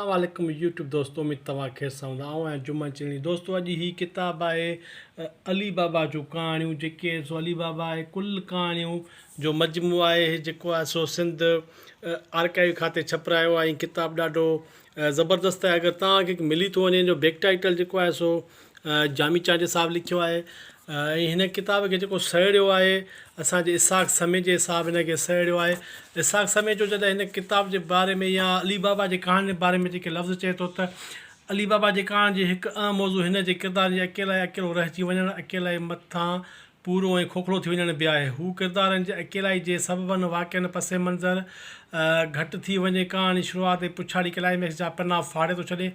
अस्सलाम वालेकुम यूट्यूब दोस्तों में तव्हां ख़ैर सां हूंदा ऐं जुम्मन चिनी दोस्तों अॼु ही किताबु आहे अली बाबा जूं कहाणियूं जेके सो अली बाबा आहे कुल कहाणियूं जो मजमू आहे जेको आहे सो सिंध आर्काइव खाते छपिरायो आहे। किताबु ॾाढो ज़बरदस्त आहे। अगरि तव्हांखे मिली थो वञे जो बैक टाइटल जेको आहे सो जामी चांजे साहब लिखियो आहे ऐं हिन किताब खे जेको सहेड़ियो आहे असांजे इसाक़ समय जे हिसाब हिन खे सहेड़ियो आहे। इसाक़ समय जो जॾहिं हिन किताब जे बारे में या अली बाबा जे कहाणी जे बारे में जेके लफ़्ज़ चए थो त अली बाबा जे कहाणी जी हिकु अहम मौज़ू हिन जे किरदार जे अकेलो रहिजी वञणु अकेले मथां पूरो ऐं खोखलो थी वञण बि आहे। हू किरदारनि जे अकेलाई जे सबबनि वाक़िअनि पसे मंज़र घटि थी वञे कहाणी शुरूआत ऐं पुछाड़ी क्लाइमेक्स जा पन्ना फाड़े थो छॾे।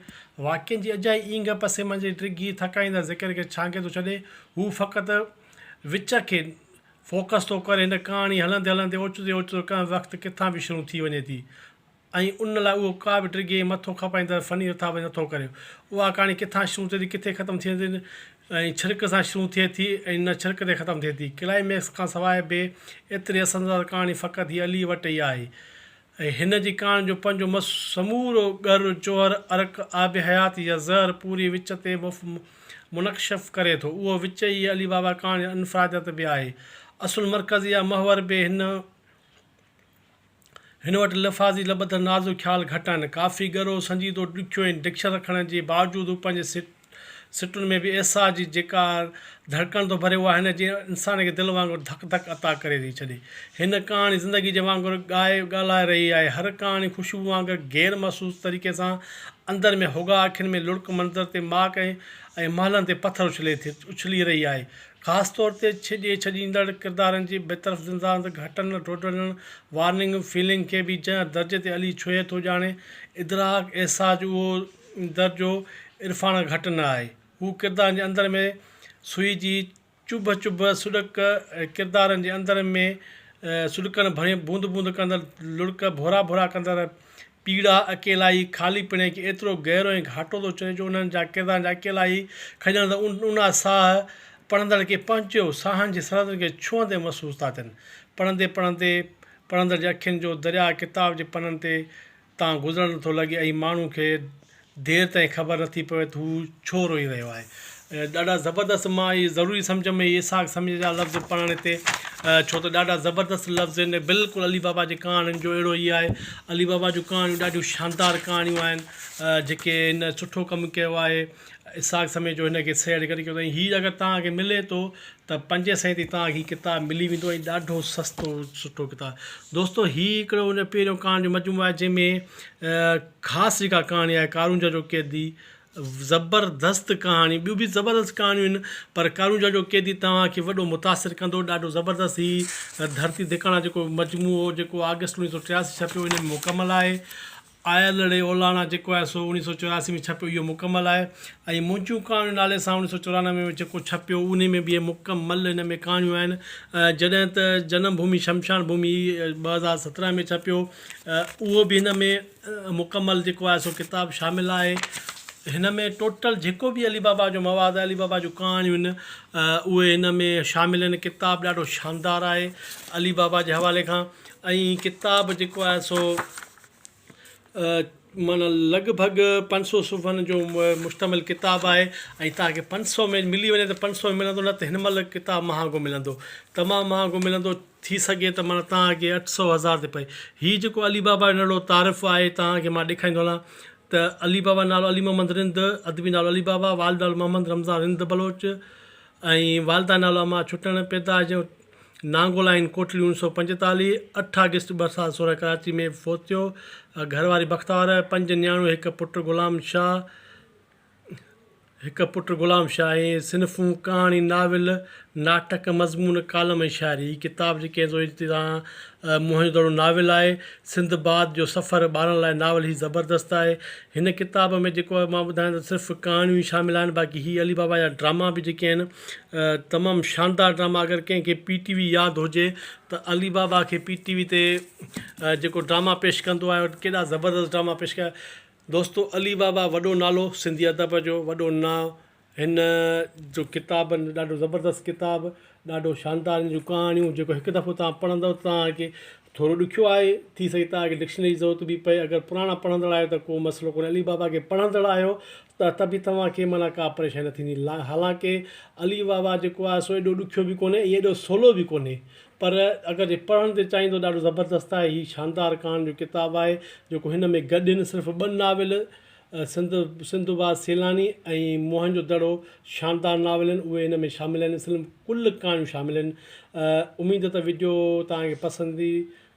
वाक़िअनि जी अजाई ईंग पसे मंज़र टिगी थकाईंदड़ ज़िक्र खे छांके थो छॾे। हू फ़क़ति विच खे फोकस थो करे। हिन कहाणी हलंदे हलंदे ओचितो कंहिं वक़्तु किथां बि शुरू थी वञे थी ऐं उन लाइ उहो का बि टिगे मथो खपाईंदड़ फनी रथा बि नथो करे। उहा कहाणी किथां शुरू थिए थी किथे ख़तमु थी वेंदी ऐं छिड़क सां शुरू थिए थी ऐं न छिड़क ते ख़तमु थिए थी। क्लाइमेक्स खां सवाइ बि एतिरी असरदार कहाणी फ़क़ति हीअ अली वटि ई आहे ऐं हिन जी कहाणी जो पंहिंजो समूरो गर चोहर अर्क आब हयात या ज़हर पूरी विच ते मुनक़शफ़ करे थो। उहो विच ई अली बाबा कहाणी अनफ़रादियत बि आहे। असुल मरकज़ या महवर बि हिन वटि लफ़ाज़ी लबध नाज़ुक ख़्याल घटि आहिनि। काफ़ी ॻरो संजीदो ॾुखियो ऐं डिक्श रखण जे बावजूदि पंहिंजे सिटुनि में बि एसा जी जेका धड़कण थो भरे उहा हिन जे इंसान खे दिलि वांगुरु धक धक अता करे थी छॾे। हिन कहाणी ज़िंदगी जे वांगुरु ॻाल्हाए रही आहे। हर कहाणी ख़ुशबू वांगुरु गैर महसूस तरीक़े सां अंदरि में होगा अखियुनि में लुड़क मंदर ते माक ऐं महलनि ते पथर उछली रही आहे। ख़ासि तौर ते छॾींदड़ किरदारनि जी बेतरफ़ ज़िंदान घटनि टोटनि वार्निंग फीलिंग खे बि जंहिं दर्जे ते अली छुए थो ॼाणे इदराक एहसास उहो दर्जो इरफ़ान घटि न आहे। हू किरदारनि जे अंदरि में सुई जी चुभ सुॾक किरदारनि जे अंदरि में सुॾकनि भरे बूंद बूंद कंदड़ लुड़क भोरा भोरा कंदड़ पीड़ा अकेलाई ख़ाली पिणे खे एतिरो गहरो ऐं घाटो थो चए जो उन्हनि जा किरदारनि जा अकेलाई खॼण उन साह पढ़ंदड़ खे पंहिंजो साहनि जी सरहदुनि खे छुहंदे महसूसु था थियनि। पढ़ंदे पढ़ंदे पढ़ंदड़ जे अखियुनि जो दरिया किताब जे पननि ते तां गुज़रणु नथो लॻे ऐं माण्हू खे देरि ताईं ख़बर नथी पवे त हू छो रोई रहियो आहे। ॾाढा ज़बरदस्त मां इहे ज़रूरी सम्झ में इहे इसाक़ सम्झ जा लफ़्ज़ पढ़ण हिते छो त ॾाढा ज़बरदस्त लफ़्ज़ आहिनि। बिल्कुलु अली बाबा जी कहाणियुनि जो अहिड़ो ई आहे। अली बाबा जूं कहाणियूं ॾाढियूं शानदार कहाणियूं आहिनि जेके हिन सुठो कमु कयो आहे इसाक़ समय जो हिन खे सैर करे कयो अथई। हीअ अगरि तव्हांखे मिले थो त 500 ते तव्हांखे हीअ किताबु मिली वेंदो ऐं ॾाढो सस्तो सुठो किताबु। दोस्तो हीअ हिकिड़ो हुन पहिरियों कहाणी जो मजमू आहे जंहिंमें ख़ासि जेका कहाणी आहे कारूंजा जो क़ैदी ज़बरदस्त कहाणी ॿियूं बि ज़बरदस्त कहाणियूं आहिनि पर कारूंजा जो क़ैदी तव्हांखे वॾो मुतासिर कंदो। ॾाढो ज़बरदस्त ही धरती धिकाणा जेको मजमू हो जेको अगस्त 1983 छपियो हिन में मुकमल आहे। आयल ओलाना जेको आहे सो 1984 में छपियो इहो मुकमल आहे ऐं मुंहिंजूं कहाणियूं नाले सां 1994 में जेको छपियो उन में बि इहे मुकमल हिन में कहाणियूं आहिनि। जॾहिं त जनम भूमि शमशान भूमि 2017 में छपियो उहो बि हिन में मुकमल जेको आहे सो किताबु शामिलु आहे। हिन में टोटल जेको बि अली बाबा जो मवाद आहे अली बाबा जूं कहाणियूं आहिनि उहे हिन में शामिलु आहिनि। किताबु ॾाढो शानदार आहे अली बाबा जे हवाले खां ऐं किताबु जेको आहे सो माना लॻभॻि 500 सुफ़हनि जो मुश्तमिल किताबु आहे ऐं तव्हांखे 500 में मिली वञे त 500 में मिलंदो न त हिन महिल किताबु महांगो मिलंदो तमामु महांगो मिलंदो थी सघे त माना तव्हांखे 800,000 ते पए। हीअ जेको अली बाबा जो नालो तारीफ़ आहे तव्हांखे मां ॾेखारींदो हलां त अली बाबा नालो अली मोहम्मद रिंद अदबी नालो अली बाबा वालिद मोहम्मद रमज़ान रिंद बलोच ऐं वालिदा नालो अमा छुटण पैदाइश नांगोल आहिनि कोटली 1945 8 अगस्त 2016 कराची में फ़ौत थियो। घरवारी बख़्तार 5 नियाणू हिकु पुटु ग़ुलाम शाह ऐं सिनफ़ूं कहाणी नाविल नाटक मज़मून कालम ऐं शाइरी। हीअ किताबु जेके तव्हां मुंहिंजो दड़ो नाविल आहे सिंधबाद जो सफ़र ॿारनि लाइ नाविल ही ज़बरदस्त आहे। हिन किताब में जेको आहे मां ॿुधायां त सिर्फ़ु कहाणियूं ई शामिलु आहिनि बाक़ी हीअ अली बाबा जा ड्रामा बि जेके आहिनि तमामु शानदार ड्रामा। अगरि कंहिंखे PTV यादि हुजे त अली बाबा खे PTV ते जेको ड्रामा पेश कंदो आहे केॾा ज़बरदस्त ड्रामा पेश कया। दोस्तो अली बाबा वॾो नालो सिंधी अदब जो वॾो नाव हिन जो किताबु ॾाढो ज़बरदस्त किताबु ॾाढो शानदार हिन जूं कहाणियूं जेको हिकु दफ़ो तव्हां पढ़ंदव तव्हांखे थोरो ॾुखियो आहे, थी सघे था कि डिक्शनरी जी ज़रूरत बि पए। अगरि पुराणा पढ़ंदड़ आहियो त को मसइलो कोन्हे, अली बाबा खे पढ़ंदड़ आहियो त बि तव्हांखे माना का परेशानी न थींदी। हालांकि अली बाबा जेको आहे सो एॾो ॾुखियो बि कोन्हे, ऐं एॾो सवलो बि कोन्हे, पर अगरि पढ़ण ते चाहींदो ॾाढो ज़बरदस्तु आहे। हीअ शानदार कहाणी जो किताबु आहे जेको हिन में गॾु आहिनि सिर्फ़ु 2 नाविल, सिंधुबाद सैलानी ऐं मोहन जो दड़ो, शानदार नाविल आहिनि, उहे हिन में शामिल आहिनि। सिर्फ़ु कुल कहाणियूं शामिल आहिनि। उमेदु त वीडियो तव्हांखे पसंदि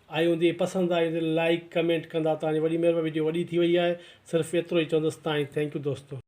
आई हूंदी, पसंदि आई त लाइक कमेंट कंदा, तव्हांजी वॾी महिरबानी। वीडियो वॾी थी वई आहे, सिर्फ़ु एतिरो ई चवंदुसि। तव्हांजी थैंक्यू दोस्तो।